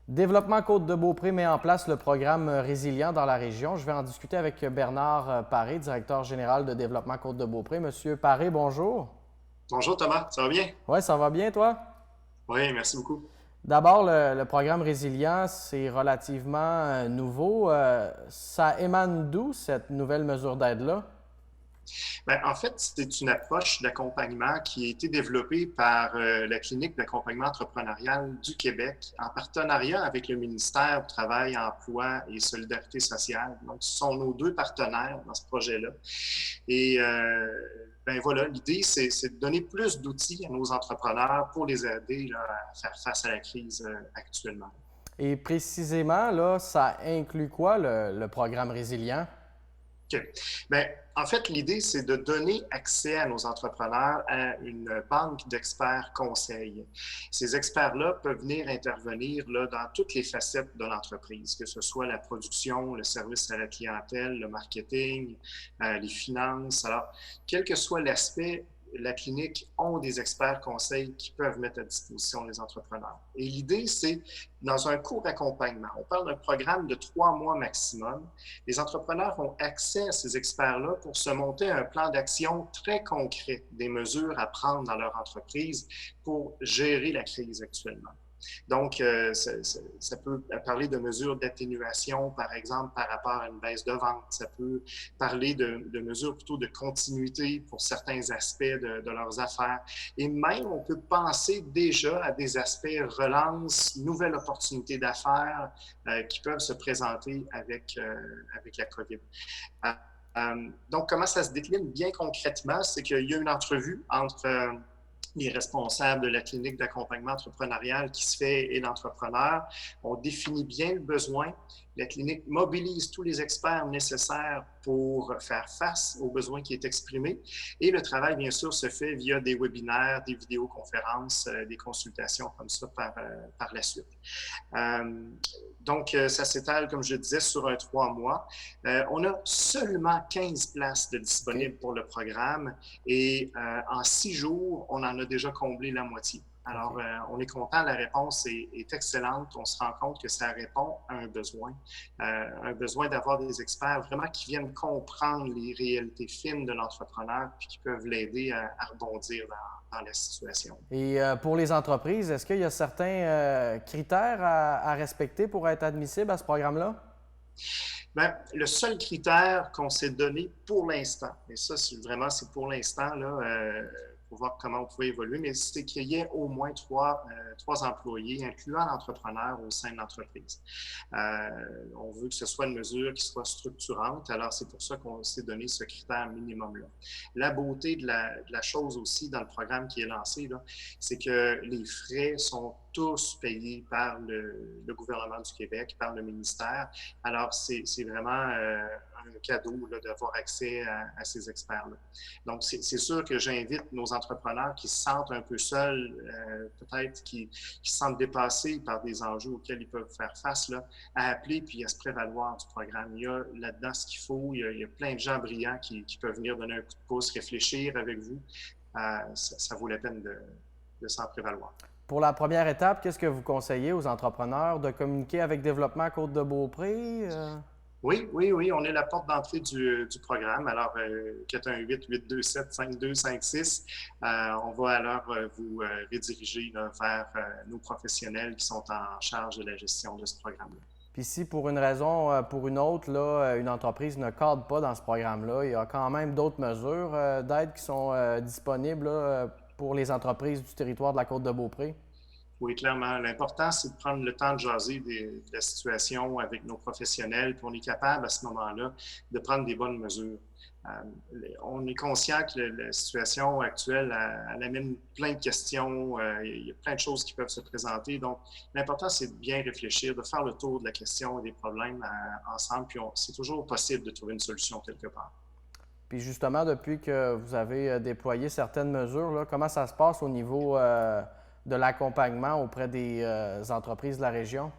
Développement Côte-de-Beaupré met en place le programme Résilient dans la région. Je vais en discuter avec Bernard Paré, directeur général de Développement Côte-de-Beaupré. Monsieur Paré, bonjour. Bonjour Thomas, ça va bien? Oui, ça va bien, toi? Oui, merci beaucoup. D'abord, le programme Résilient, c'est relativement nouveau. Ça émane d'où, cette nouvelle mesure d'aide-là? En fait, c'est une approche d'accompagnement qui a été développée par la Clinique d'accompagnement entrepreneurial du Québec en partenariat avec le ministère du Travail, Emploi et Solidarité sociale. Donc, ce sont nos deux partenaires dans ce projet-là. Et ben voilà, l'idée, c'est de donner plus d'outils à nos entrepreneurs pour les aider là, à faire face à la crise actuellement. Et précisément, là, ça inclut quoi, le programme Résilient? OK. Bien, en fait, l'idée, c'est de donner accès à nos entrepreneurs à une banque d'experts conseils. Ces experts-là peuvent venir intervenir là, dans toutes les facettes de l'entreprise, que ce soit la production, le service à la clientèle, le marketing, les finances. Alors, quel que soit l'aspect, la clinique ont des experts conseils qui peuvent mettre à disposition les entrepreneurs. Et l'idée, c'est dans un court accompagnement. On parle d'un programme de 3 mois maximum. Les entrepreneurs ont accès à ces experts-là pour se monter un plan d'action très concret, des mesures à prendre dans leur entreprise pour gérer la crise actuellement. Donc, ça peut parler de mesures d'atténuation, par exemple, par rapport à une baisse de vente. Ça peut parler de mesures plutôt de continuité pour certains aspects de leurs affaires. Et même, on peut penser déjà à des aspects relance, nouvelles opportunités d'affaires qui peuvent se présenter avec la COVID. Donc, comment ça se décline bien concrètement? C'est qu'il y a une entrevue entre les responsables de la clinique d'accompagnement entrepreneurial qui se fait et l'entrepreneur. On définit bien le besoin. La clinique mobilise tous les experts nécessaires pour faire face aux besoins qui est exprimé. Et le travail, bien sûr, se fait via des webinaires, des vidéoconférences, des consultations comme ça par la suite. Donc, ça s'étale, comme je disais, sur un 3 mois. On a seulement 15 places de OK. disponibles pour le programme et en 6 jours, on en a déjà comblé la moitié. Alors, OK. on est content, la réponse est excellente. On se rend compte que ça répond à un besoin d'avoir des experts vraiment qui viennent comprendre les réalités fines de l'entrepreneur puis qui peuvent l'aider à rebondir dans la situation. Et pour les entreprises, est-ce qu'il y a certains critères à respecter pour être admissible à ce programme-là? Bien, le seul critère qu'on s'est donné pour l'instant, et ça, c'est pour l'instant, là, pour voir comment on pouvait évoluer, mais c'est qu'il y ait au moins trois employés, incluant l'entrepreneur au sein de l'entreprise. On veut que ce soit une mesure qui soit structurante, alors c'est pour ça qu'on s'est donné ce critère minimum-là. La beauté de la chose aussi dans le programme qui est lancé, là, c'est que les frais sont tous payés par le gouvernement du Québec, par le ministère. Alors, c'est vraiment un cadeau là, d'avoir accès à ces experts-là. Donc, c'est sûr que j'invite nos entrepreneurs qui se sentent un peu seuls, peut-être qui se sentent dépassés par des enjeux auxquels ils peuvent faire face, là, à appeler puis à se prévaloir du programme. Il y a là-dedans ce qu'il faut. Il y a plein de gens brillants qui peuvent venir donner un coup de pouce, réfléchir avec vous. Ça vaut la peine de s'en prévaloir. Pour la première étape, qu'est-ce que vous conseillez aux entrepreneurs de communiquer avec Développement Côte-de-Beaupré? Oui, oui, oui, on est la porte d'entrée du programme. Alors, 418-827-5256, on va alors vous rediriger là, vers nos professionnels qui sont en charge de la gestion de ce programme-là. Puis si pour une raison, pour une autre, là, une entreprise ne cadre pas dans ce programme-là, il y a quand même d'autres mesures d'aide qui sont disponibles là, pour les entreprises du territoire de la Côte-de-Beaupré. Oui, clairement. L'important, c'est de prendre le temps de jaser de la situation avec nos professionnels, puis on est capable à ce moment-là de prendre des bonnes mesures. On est conscient que la situation actuelle, elle amène plein de questions, il y a plein de choses qui peuvent se présenter. Donc, l'important, c'est de bien réfléchir, de faire le tour de la question et des problèmes ensemble, puis c'est toujours possible de trouver une solution quelque part. Puis justement, depuis que vous avez déployé certaines mesures, là, comment ça se passe au niveau de l'accompagnement auprès des entreprises de la région?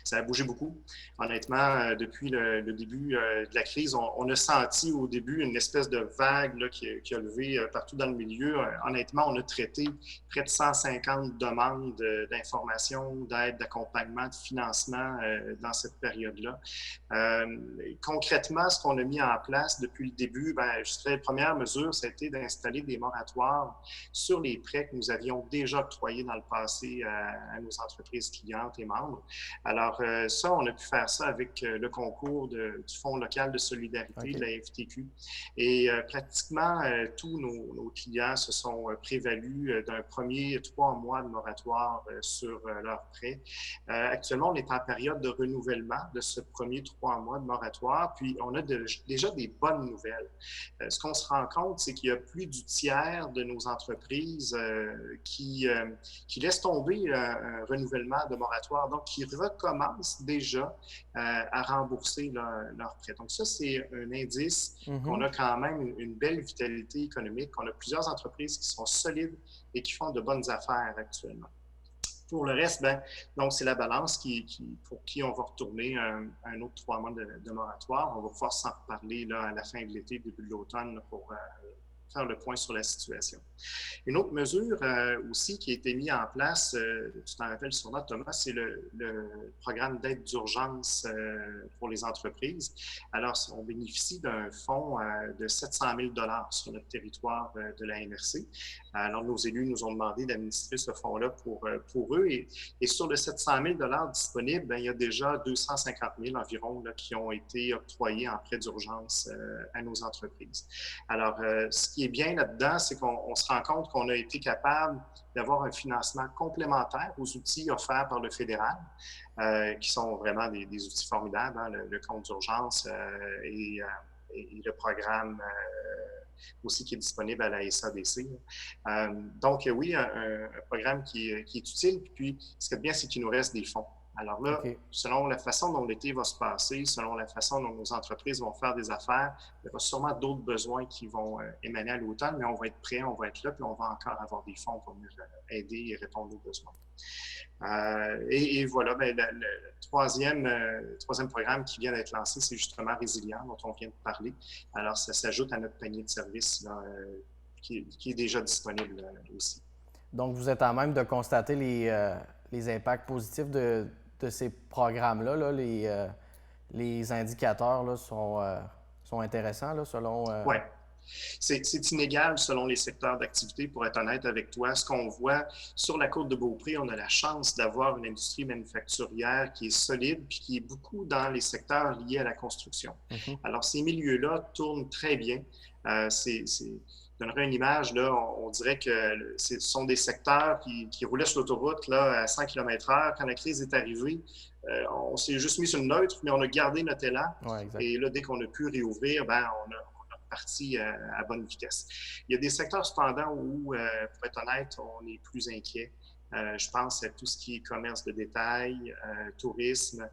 Ça a bougé beaucoup. Honnêtement, depuis le début de la crise, on a senti au début une espèce de vague là, qui a levé partout dans le milieu. Honnêtement, on a traité près de 150 demandes d'information, d'aide, d'accompagnement, de financement dans cette période-là. Concrètement, ce qu'on a mis en place depuis le début, je dirais, la première mesure, c'était d'installer des moratoires sur les prêts que nous avions déjà octroyés dans le passé à nos entreprises clientes et membres. Alors, ça, on a pu faire ça avec le concours du Fonds local de solidarité de la FTQ. Et pratiquement tous nos clients se sont prévalus d'un premier 3 mois de moratoire sur leurs prêts. Actuellement, on est en période de renouvellement de ce premier 3 mois de moratoire, puis on a déjà des bonnes nouvelles. Ce qu'on se rend compte, c'est qu'il y a plus du tiers de nos entreprises qui laissent tomber un renouvellement de moratoire, donc qui recommencent déjà à rembourser leurs prêts. Donc ça, c'est un indice qu'on a quand même une belle vitalité économique, qu'on a plusieurs entreprises qui sont solides et qui font de bonnes affaires actuellement. Pour le reste, donc c'est la balance pour qui on va retourner un autre 3 mois de moratoire. On va pouvoir s'en reparler là, à la fin de l'été, début de l'automne, pour faire le point sur la situation. Une autre mesure aussi qui a été mise en place, tu t'en rappelles sûrement, Thomas, c'est le programme d'aide d'urgence pour les entreprises. Alors, on bénéficie d'un fonds de 700 000 $ sur notre territoire de la MRC. Alors, nos élus nous ont demandé d'administrer ce fonds-là pour eux. Et sur le 700 000 $ disponible, il y a déjà 250 000 environ là, qui ont été octroyés en prêt d'urgence à nos entreprises. Alors, ce qui est bien là-dedans, c'est qu'on se rend compte qu'on a été capable d'avoir un financement complémentaire aux outils offerts par le fédéral, qui sont vraiment des outils formidables, hein, le compte d'urgence et le programme aussi qui est disponible à la SADC. Donc oui, un programme qui est utile. Puis ce qui est bien, c'est qu'il nous reste des fonds. Alors là, selon la façon dont l'été va se passer, selon la façon dont nos entreprises vont faire des affaires, il y aura sûrement d'autres besoins qui vont émaner à l'automne, mais on va être prêt, on va être là, puis on va encore avoir des fonds pour nous aider et répondre aux besoins. Et voilà, le troisième programme qui vient d'être lancé, c'est justement Résilient, dont on vient de parler. Alors, ça s'ajoute à notre panier de services là, qui est déjà disponible aussi. Donc, vous êtes à même de constater les impacts positifs de ces programmes-là. Là, les indicateurs là, sont intéressants là, selon... Oui. C'est inégal selon les secteurs d'activité, pour être honnête avec toi. Ce qu'on voit sur la côte de Beaupré, on a la chance d'avoir une industrie manufacturière qui est solide puis qui est beaucoup dans les secteurs liés à la construction. Alors, ces milieux-là tournent très bien. Je donnerais une image, là, on dirait que ce sont des secteurs qui roulaient sur l'autoroute là, à 100 km/h. Quand la crise est arrivée, on s'est juste mis sur le neutre, mais on a gardé notre élan. Ouais, et là, dès qu'on a pu réouvrir, on a parti à bonne vitesse. Il y a des secteurs cependant où, pour être honnête, on est plus inquiet. Je pense à tout ce qui est commerce de détail, tourisme.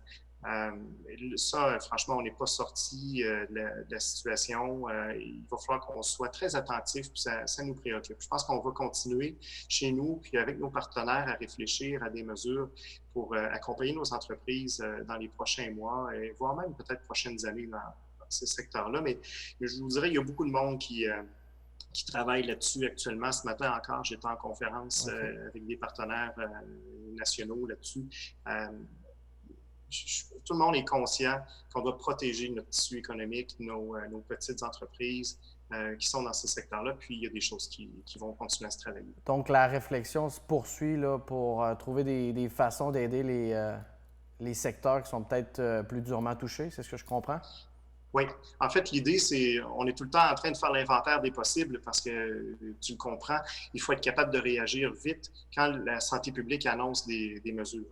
Ça, franchement, on n'est pas sorti de la situation. Il va falloir qu'on soit très attentif, puis ça nous préoccupe. Je pense qu'on va continuer chez nous, puis avec nos partenaires, à réfléchir à des mesures pour accompagner nos entreprises dans les prochains mois, et voire même peut-être prochaines années dans ces secteurs-là. Mais je vous dirais, il y a beaucoup de monde qui travaille là-dessus actuellement. Ce matin encore, j'étais en conférence avec des partenaires nationaux là-dessus. Tout le monde est conscient qu'on doit protéger notre tissu économique, nos petites entreprises qui sont dans ce secteur-là, puis il y a des choses qui vont continuer à se travailler. Donc, la réflexion se poursuit là, pour trouver des façons d'aider les secteurs qui sont peut-être plus durement touchés, c'est ce que je comprends? Oui. En fait, l'idée, c'est on est tout le temps en train de faire l'inventaire des possibles parce que, tu le comprends, il faut être capable de réagir vite quand la santé publique annonce des mesures.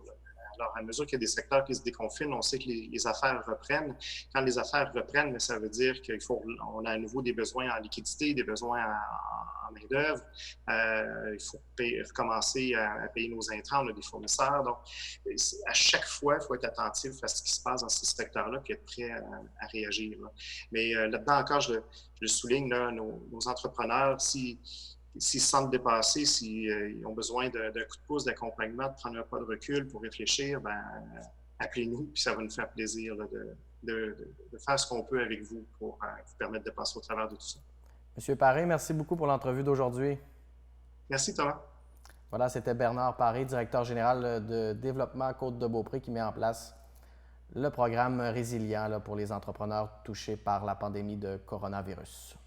Alors, à mesure qu'il y a des secteurs qui se déconfinent, on sait que les affaires reprennent. Quand les affaires reprennent, ça veut dire qu'on a à nouveau des besoins en liquidité, des besoins en main-d'œuvre. Il faut recommencer à payer nos intrants, on a des fournisseurs. Donc, à chaque fois, il faut être attentif à ce qui se passe dans ce secteur-là puis être prêt à réagir. Là. Mais là-dedans encore, je le souligne, là, nos entrepreneurs, s'ils se sentent dépassés, s'ils ont besoin d'un coup de pouce, d'accompagnement, de prendre un pas de recul pour réfléchir, appelez-nous, puis ça va nous faire plaisir là, de faire ce qu'on peut avec vous pour vous permettre de passer au travers de tout ça. Monsieur Paré, merci beaucoup pour l'entrevue d'aujourd'hui. Merci, Thomas. Voilà, c'était Bernard Paré, directeur général de développement Côte-de-Beaupré, qui met en place le programme Résilient là, pour les entrepreneurs touchés par la pandémie de coronavirus.